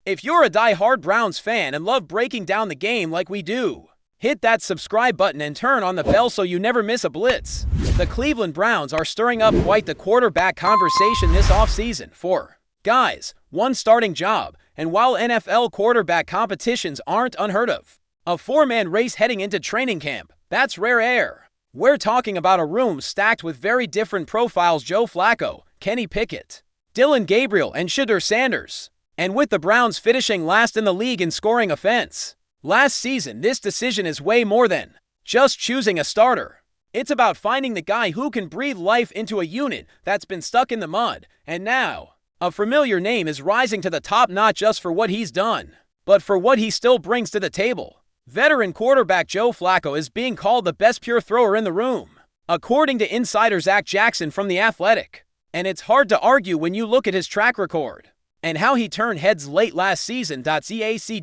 If you're a die-hard Browns fan and love breaking down the game like we do, hit that subscribe button and turn on the bell so you never miss a blitz. The Cleveland Browns are stirring up quite the quarterback conversation this offseason. For guys, one starting job, and while NFL quarterback competitions aren't unheard of, a four-man race heading into training camp, that's rare air. We're talking about a room stacked with very different profiles: Joe Flacco, Kenny Pickett, Dillon Gabriel, and Shedeur Sanders. And with the Browns finishing last in the league in scoring offense last season, this decision is way more than just choosing a starter. It's about finding the guy who can breathe life into a unit that's been stuck in the mud. And now, a familiar name is rising to the top, not just for what he's done, but for what he still brings to the table. Veteran quarterback Joe Flacco is being called the best pure thrower in the room, according to insider Zach Jackson from The Athletic. And it's hard to argue when you look at his track record and how he turned heads late last season. Zach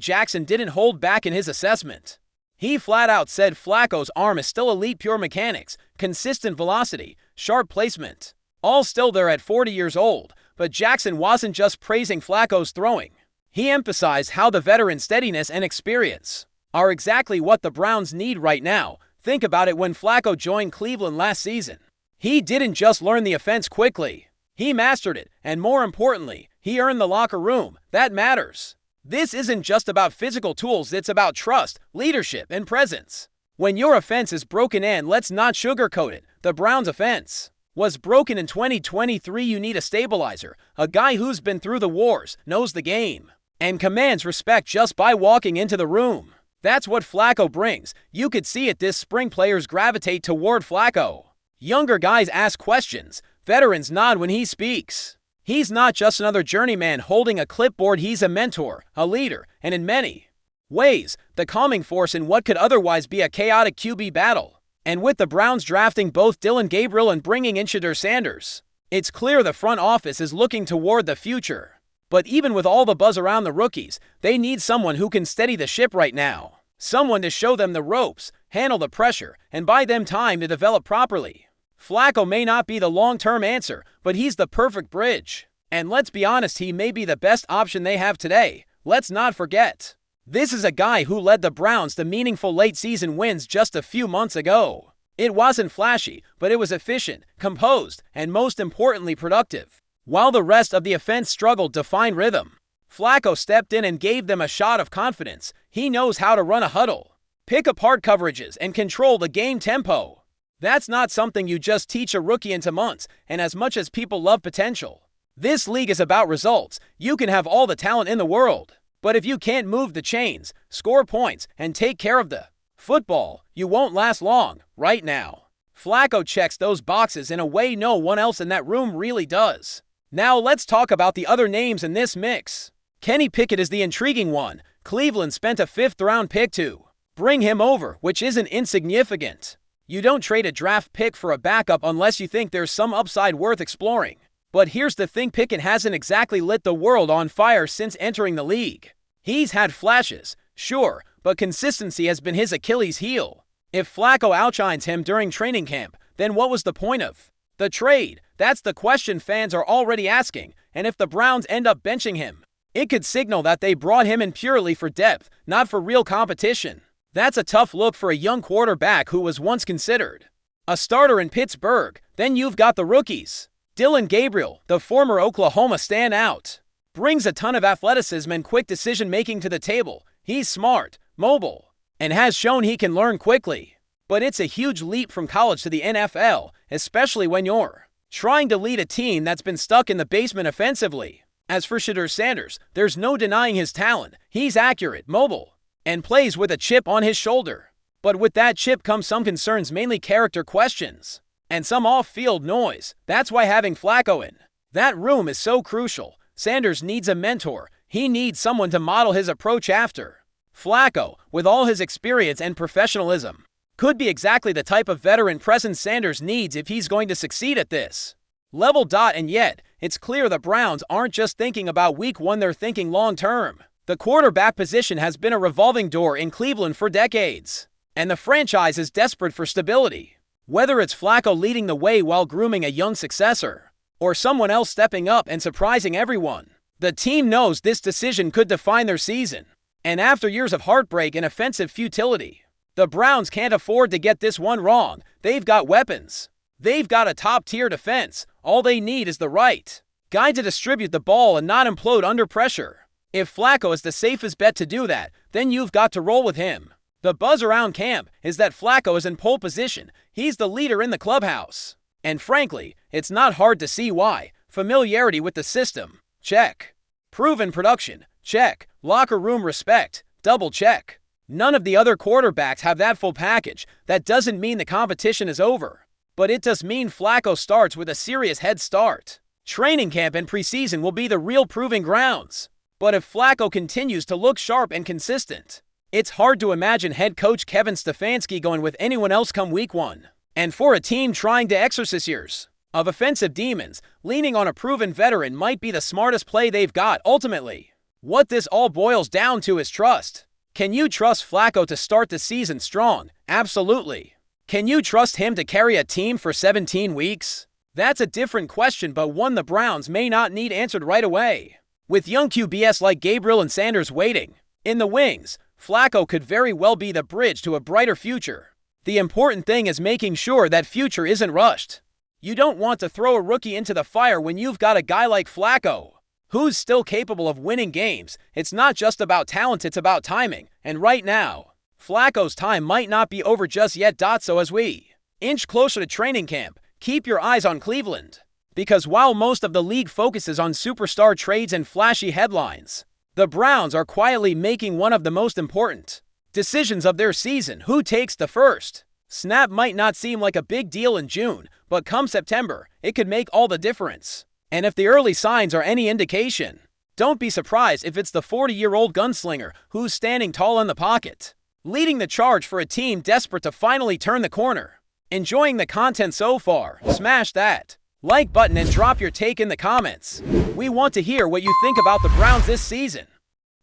Jackson didn't hold back in his assessment. He flat out said Flacco's arm is still elite, pure mechanics, consistent velocity, sharp placement, all still there at 40 years old. But Jackson wasn't just praising Flacco's throwing. He emphasized how the veteran's steadiness and experience are exactly what the Browns need right now. Think about it: when Flacco joined Cleveland last season, he didn't just learn the offense quickly. He mastered it, and more importantly, he earned the locker room. That matters. This isn't just about physical tools, it's about trust, leadership, and presence. When your offense is broken, and let's not sugarcoat it, the Browns' offense was broken in 2023, you need a stabilizer, a guy who's been through the wars, knows the game, and commands respect just by walking into the room. That's what Flacco brings. You could see it this spring. Players gravitate toward Flacco. Younger guys ask questions. Veterans nod when he speaks. He's not just another journeyman holding a clipboard. He's a mentor, a leader, and in many ways, the calming force in what could otherwise be a chaotic QB battle. And with the Browns drafting both Dillon Gabriel and bringing in Shedeur Sanders, it's clear the front office is looking toward the future. But even with all the buzz around the rookies, they need someone who can steady the ship right now. Someone to show them the ropes, handle the pressure, and buy them time to develop properly. Flacco may not be the long-term answer, but he's the perfect bridge. And let's be honest, he may be the best option they have today. Let's not forget, this is a guy who led the Browns to meaningful late-season wins just a few months ago. It wasn't flashy, but it was efficient, composed, and most importantly productive. While the rest of the offense struggled to find rhythm, Flacco stepped in and gave them a shot of confidence. He knows how to run a huddle, pick apart coverages, and control the game tempo. That's not something you just teach a rookie into months. And as much as people love potential, this league is about results. You can have all the talent in the world, but if you can't move the chains, score points, and take care of the football, you won't last long. Right now, Flacco checks those boxes in a way no one else in that room really does. Now let's talk about the other names in this mix. Kenny Pickett is the intriguing one. Cleveland spent a 5th-round pick to bring him over, which isn't insignificant. You don't trade a draft pick for a backup unless you think there's some upside worth exploring. But here's the thing: Pickett hasn't exactly lit the world on fire since entering the league. He's had flashes, sure, but consistency has been his Achilles heel. If Flacco outshines him during training camp, then what was the point of the trade? That's the question fans are already asking. And if the Browns end up benching him, it could signal that they brought him in purely for depth, not for real competition. That's a tough look for a young quarterback who was once considered a starter in Pittsburgh. Then you've got the rookies. Dillon Gabriel, the former Oklahoma standout, brings a ton of athleticism and quick decision-making to the table. He's smart, mobile, and has shown he can learn quickly. But it's a huge leap from college to the NFL, especially when you're trying to lead a team that's been stuck in the basement offensively. As for Shedeur Sanders, there's no denying his talent. He's accurate, mobile, and plays with a chip on his shoulder. But with that chip comes some concerns, mainly character questions, and some off-field noise. That's why having Flacco in that room is so crucial. Sanders needs a mentor. He needs someone to model his approach after. Flacco, with all his experience and professionalism, could be exactly the type of veteran presence Sanders needs if he's going to succeed at this level. And yet, it's clear the Browns aren't just thinking about week one, they're thinking long-term. The quarterback position has been a revolving door in Cleveland for decades, and the franchise is desperate for stability. Whether it's Flacco leading the way while grooming a young successor, or someone else stepping up and surprising everyone, The team knows this decision could define their season. And after years of heartbreak and offensive futility, the Browns can't afford to get this one wrong. They've got weapons. They've got a top-tier defense. All they need is the right guy to distribute the ball and not implode under pressure. If Flacco is the safest bet to do that, then you've got to roll with him. The buzz around camp is that Flacco is in pole position. He's the leader in the clubhouse. And frankly, it's not hard to see why. Familiarity with the system? Check. Proven production? Check. Locker room respect? Double check. None of the other quarterbacks have that full package. That doesn't mean the competition is over. But it does mean Flacco starts with a serious head start. Training camp and preseason will be the real proving grounds. But if Flacco continues to look sharp and consistent, it's hard to imagine head coach Kevin Stefanski going with anyone else come week 1. And for a team trying to exorcise years of offensive demons, leaning on a proven veteran might be the smartest play they've got ultimately. What this all boils down to is trust. Can you trust Flacco to start the season strong? Absolutely. Can you trust him to carry a team for 17 weeks? That's a different question, but one the Browns may not need answered right away. With young QBs like Gabriel and Sanders waiting in the wings, Flacco could very well be the bridge to a brighter future. The important thing is making sure that future isn't rushed. You don't want to throw a rookie into the fire when you've got a guy like Flacco, who's still capable of winning games. It's not just about talent, it's about timing. And right now, Flacco's time might not be over just yet. So as we inch closer to training camp, keep your eyes on Cleveland. Because while most of the league focuses on superstar trades and flashy headlines, the Browns are quietly making one of the most important decisions of their season. Who takes the first snap might not seem like a big deal in June, but come September, it could make all the difference. And if the early signs are any indication, don't be surprised if it's the 40-year-old gunslinger who's standing tall in the pocket, leading the charge for a team desperate to finally turn the corner. Enjoying the content so far? Smash that like button and drop your take in the comments. We want to hear what you think about the Browns this season.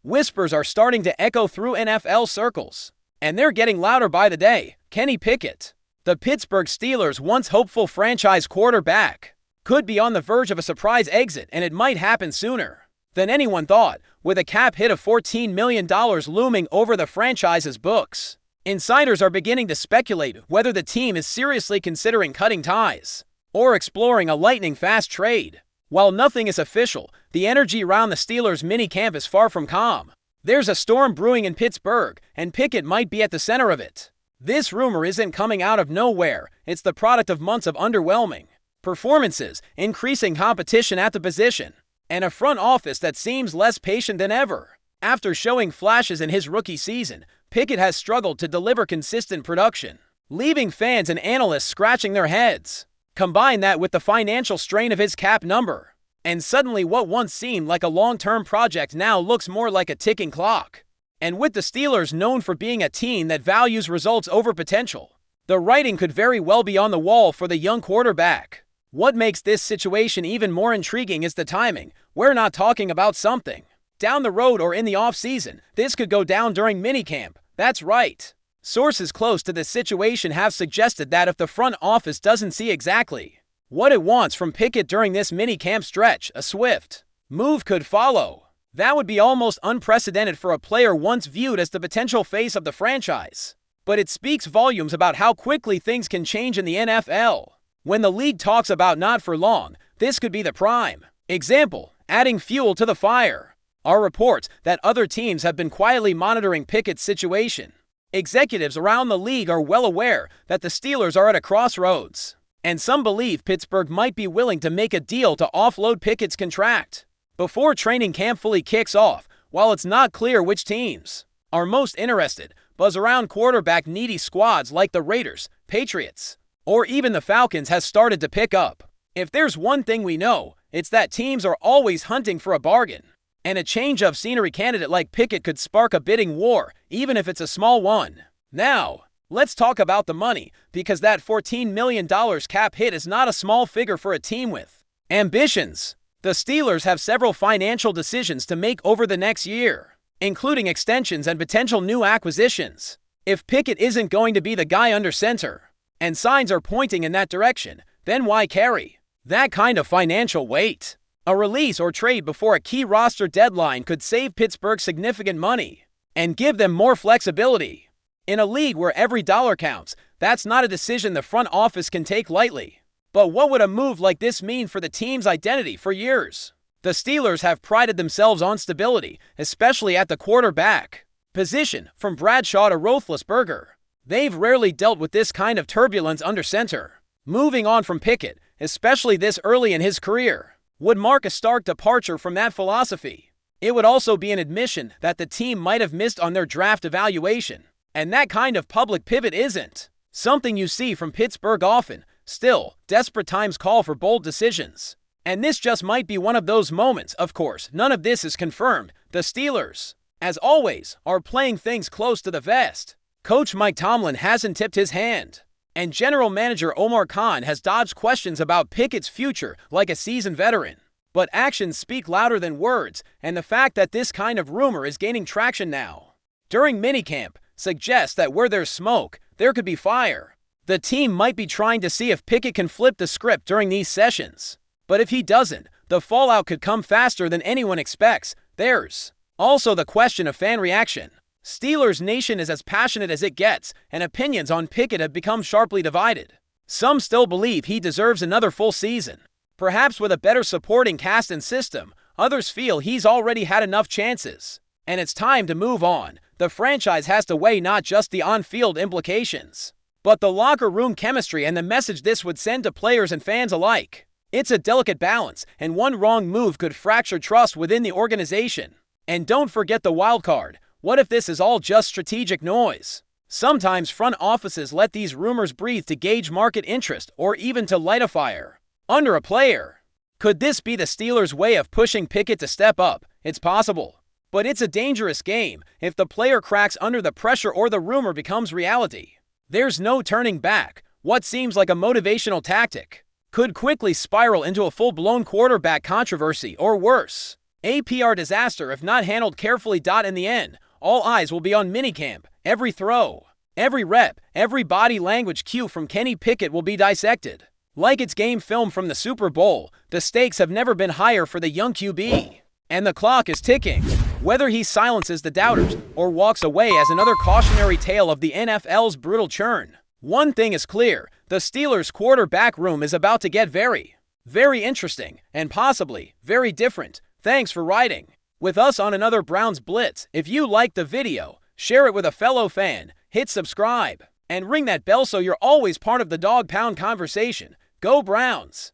Whispers are starting to echo through NFL circles, and they're getting louder by the day. Kenny Pickett, the Pittsburgh Steelers' once hopeful franchise quarterback, could be on the verge of a surprise exit, and it might happen sooner than anyone thought, with a cap hit of $14 million looming over the franchise's books. Insiders are beginning to speculate whether the team is seriously considering cutting ties or exploring a lightning-fast trade. While nothing is official, the energy around the Steelers' minicamp is far from calm. There's a storm brewing in Pittsburgh, and Pickett might be at the center of it. This rumor isn't coming out of nowhere. It's the product of months of underwhelming performances, increasing competition at the position, and a front office that seems less patient than ever. After showing flashes in his rookie season, Pickett has struggled to deliver consistent production, leaving fans and analysts scratching their heads. Combine that with the financial strain of his cap number, and suddenly what once seemed like a long-term project now looks more like a ticking clock. And with the Steelers known for being a team that values results over potential, the writing could very well be on the wall for the young quarterback. What makes this situation even more intriguing is the timing. We're not talking about something down the road or in the offseason. This could go down during minicamp. That's right. Sources close to this situation have suggested that if the front office doesn't see exactly what it wants from Pickett during this minicamp stretch, a swift move could follow. That would be almost unprecedented for a player once viewed as the potential face of the franchise. But it speaks volumes about how quickly things can change in the NFL. When the league talks about not for long, this could be the prime example. Adding fuel to the fire are reports that other teams have been quietly monitoring Pickett's situation. Executives around the league are well aware that the Steelers are at a crossroads, and some believe Pittsburgh might be willing to make a deal to offload Pickett's contract before training camp fully kicks off. While it's not clear which teams are most interested, buzz around quarterback-needy squads like the Raiders, Patriots, or even the Falcons has started to pick up. If there's one thing we know, it's that teams are always hunting for a bargain. And a change of scenery candidate like Pickett could spark a bidding war, even if it's a small one. Now, let's talk about the money, because that $14 million cap hit is not a small figure for a team with ambitions. The Steelers have several financial decisions to make over the next year, including extensions and potential new acquisitions. If Pickett isn't going to be the guy under center, and signs are pointing in that direction, then why carry that kind of financial weight? A release or trade before a key roster deadline could save Pittsburgh significant money and give them more flexibility. In a league where every dollar counts, that's not a decision the front office can take lightly. But what would a move like this mean for the team's identity for years? The Steelers have prided themselves on stability, especially at the quarterback position, from Bradshaw to Roethlisberger. They've rarely dealt with this kind of turbulence under center. Moving on from Pickett, especially this early in his career, would mark a stark departure from that philosophy. It would also be an admission that the team might have missed on their draft evaluation. And that kind of public pivot isn't something you see from Pittsburgh often. Still, desperate times call for bold decisions. And this just might be one of those moments. Of course, none of this is confirmed. The Steelers, as always, are playing things close to the vest. Coach Mike Tomlin hasn't tipped his hand, and General Manager Omar Khan has dodged questions about Pickett's future like a seasoned veteran. But actions speak louder than words, and the fact that this kind of rumor is gaining traction now, during minicamp, suggests that where there's smoke, there could be fire. The team might be trying to see if Pickett can flip the script during these sessions. But if he doesn't, the fallout could come faster than anyone expects. There's also the question of fan reaction. Steelers Nation is as passionate as it gets, and opinions on Pickett have become sharply divided. Some still believe he deserves another full season, perhaps with a better supporting cast and system. Others feel he's already had enough chances, and it's time to move on. The franchise has to weigh not just the on-field implications, but the locker room chemistry and the message this would send to players and fans alike. It's a delicate balance, and one wrong move could fracture trust within the organization. And don't forget the wild card. What if this is all just strategic noise? Sometimes front offices let these rumors breathe to gauge market interest or even to light a fire under a player. Could this be the Steelers' way of pushing Pickett to step up? It's possible. But it's a dangerous game. If the player cracks under the pressure or the rumor becomes reality, there's no turning back. What seems like a motivational tactic could quickly spiral into a full-blown quarterback controversy or worse, a PR disaster if not handled carefully. In the end, all eyes will be on minicamp. Every throw, every rep, every body language cue from Kenny Pickett will be dissected like it's game film from the Super Bowl. The stakes have never been higher for the young QB, and the clock is ticking. Whether he silences the doubters or walks away as another cautionary tale of the NFL's brutal churn, one thing is clear: the Steelers' quarterback room is about to get very, very interesting and possibly very different. Thanks for riding with us on another Browns Blitz. If you liked the video, share it with a fellow fan, hit subscribe, and ring that bell so you're always part of the Dawg Pound conversation. Go Browns!